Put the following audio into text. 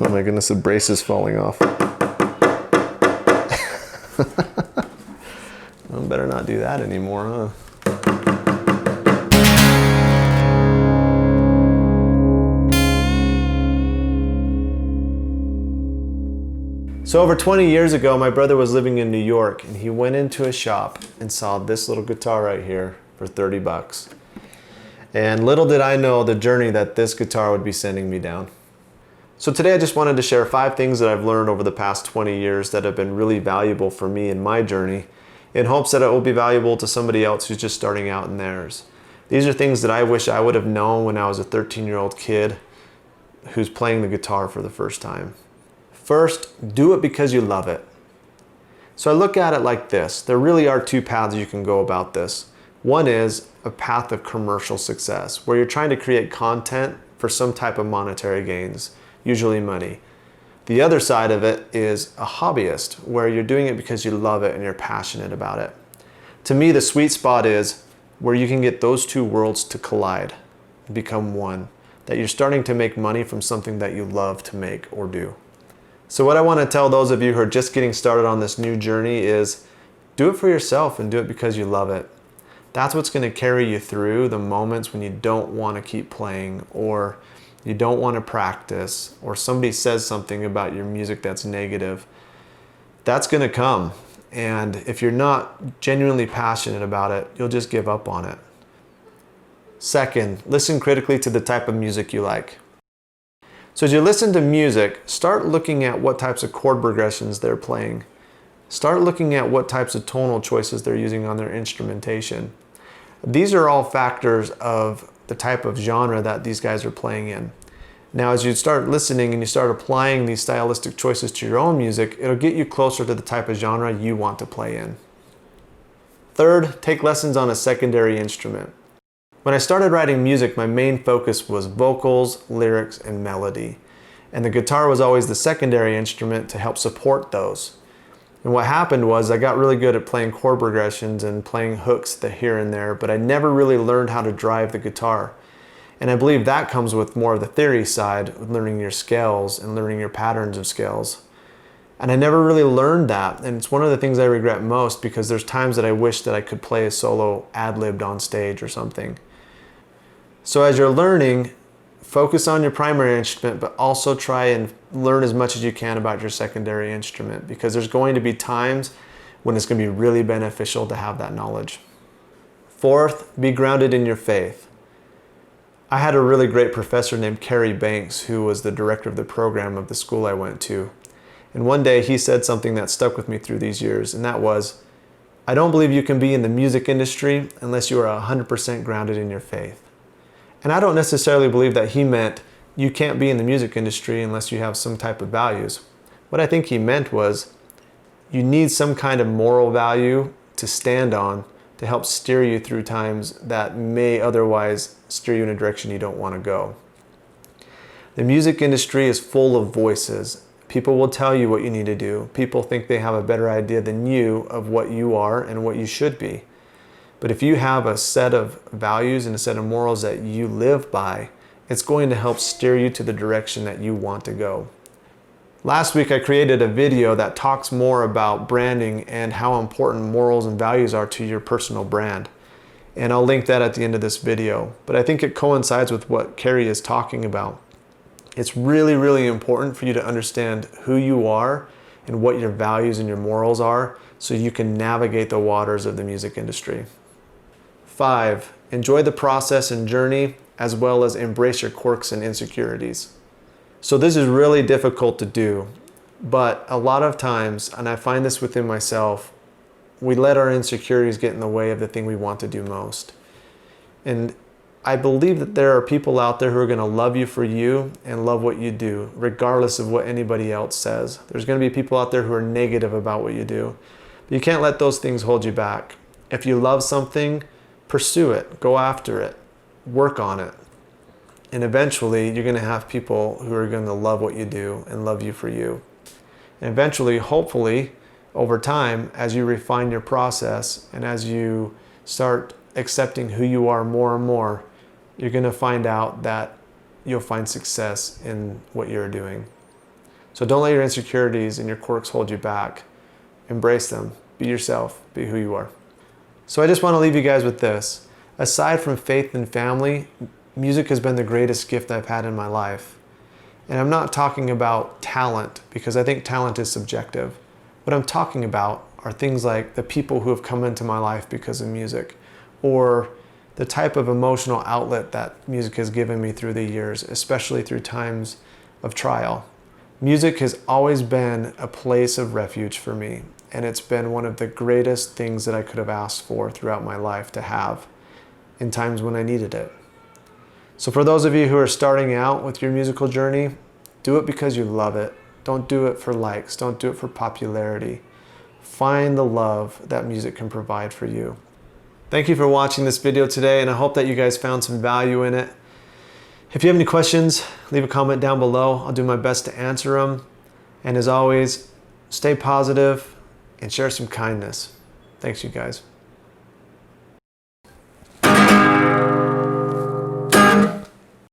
Oh my goodness, the brace is falling off. I better not do that anymore, huh? So over 20 years ago, my brother was living in New York, and he went into a shop and saw this little guitar right here for 30 bucks. And little did I know the journey that this guitar would be sending me down. So today I just wanted to share 5 things that I've learned over the past 20 years that have been really valuable for me in my journey, in hopes that it will be valuable to somebody else who's just starting out in theirs. These are things that I wish I would have known when I was a 13-year-old kid who's playing the guitar for the first time. First, do it because you love it. So I look at it like this. There really are 2 paths you can go about this. One is a path of commercial success, where you're trying to create content for some type of monetary gains, usually money. The other side of it is a hobbyist, where you're doing it because you love it and you're passionate about it. To me, the sweet spot is where you can get those 2 worlds to collide, become one, that you're starting to make money from something that you love to make or do. So what I want to tell those of you who are just getting started on this new journey is do it for yourself and do it because you love it. That's what's going to carry you through the moments when you don't want to keep playing, or you don't want to practice, or somebody says something about your music that's negative. That's going to come. And if you're not genuinely passionate about it, you'll just give up on it. Second, listen critically to the type of music you like. So as you listen to music, start looking at what types of chord progressions they're playing. Start looking at what types of tonal choices they're using on their instrumentation. These are all factors of the type of genre that these guys are playing in. Now, as you start listening and you start applying these stylistic choices to your own music, it'll get you closer to the type of genre you want to play in. Third, take lessons on a secondary instrument. When I started writing music, my main focus was vocals, lyrics, and melody. And the guitar was always the secondary instrument to help support those. And what happened was I got really good at playing chord progressions and playing hooks here and there, but I never really learned how to drive the guitar. And I believe that comes with more of the theory side, with learning your scales and learning your patterns of scales. And I never really learned that, and it's one of the things I regret most, because there's times that I wish that I could play a solo ad-libbed on stage or something. So as you're learning, focus on your primary instrument, but also try and learn as much as you can about your secondary instrument, because there's going to be times when it's going to be really beneficial to have that knowledge. Fourth, be grounded in your faith. I had a really great professor named Kerry Banks, who was the director of the program of the school I went to. And one day he said something that stuck with me through these years, and that was, I don't believe you can be in the music industry unless you are 100% grounded in your faith. And I don't necessarily believe that he meant you can't be in the music industry unless you have some type of values. What I think he meant was you need some kind of moral value to stand on to help steer you through times that may otherwise steer you in a direction you don't want to go. The music industry is full of voices. People will tell you what you need to do. People think they have a better idea than you of what you are and what you should be. But if you have a set of values and a set of morals that you live by, it's going to help steer you to the direction that you want to go. Last week I created a video that talks more about branding and how important morals and values are to your personal brand. And I'll link that at the end of this video. But I think it coincides with what Kerry is talking about. It's really, really important for you to understand who you are and what your values and your morals are, so you can navigate the waters of the music industry. 5, enjoy the process and journey, as well as embrace your quirks and insecurities. So this is really difficult to do, but a lot of times, and I find this within myself, we let our insecurities get in the way of the thing we want to do most. And I believe that there are people out there who are going to love you for you and love what you do, regardless of what anybody else says. There's going to be people out there who are negative about what you do. But you can't let those things hold you back. If you love something, pursue it, go after it, work on it. And eventually you're going to have people who are going to love what you do and love you for you. And eventually, hopefully, over time, as you refine your process and as you start accepting who you are more and more, you're going to find out that you'll find success in what you're doing. So don't let your insecurities and your quirks hold you back. Embrace them. Be yourself. Be who you are. So I just want to leave you guys with this. Aside from faith and family, music has been the greatest gift I've had in my life. And I'm not talking about talent, because I think talent is subjective. What I'm talking about are things like the people who have come into my life because of music, or the type of emotional outlet that music has given me through the years, especially through times of trial. Music has always been a place of refuge for me, and it's been one of the greatest things that I could have asked for throughout my life to have in times when I needed it. So for those of you who are starting out with your musical journey, do it because you love it. Don't do it for likes. Don't do it for popularity. Find the love that music can provide for you. Thank you for watching this video today, and I hope that you guys found some value in it. If you have any questions, leave a comment down below. I'll do my best to answer them. And as always, stay positive and share some kindness. Thanks, you guys.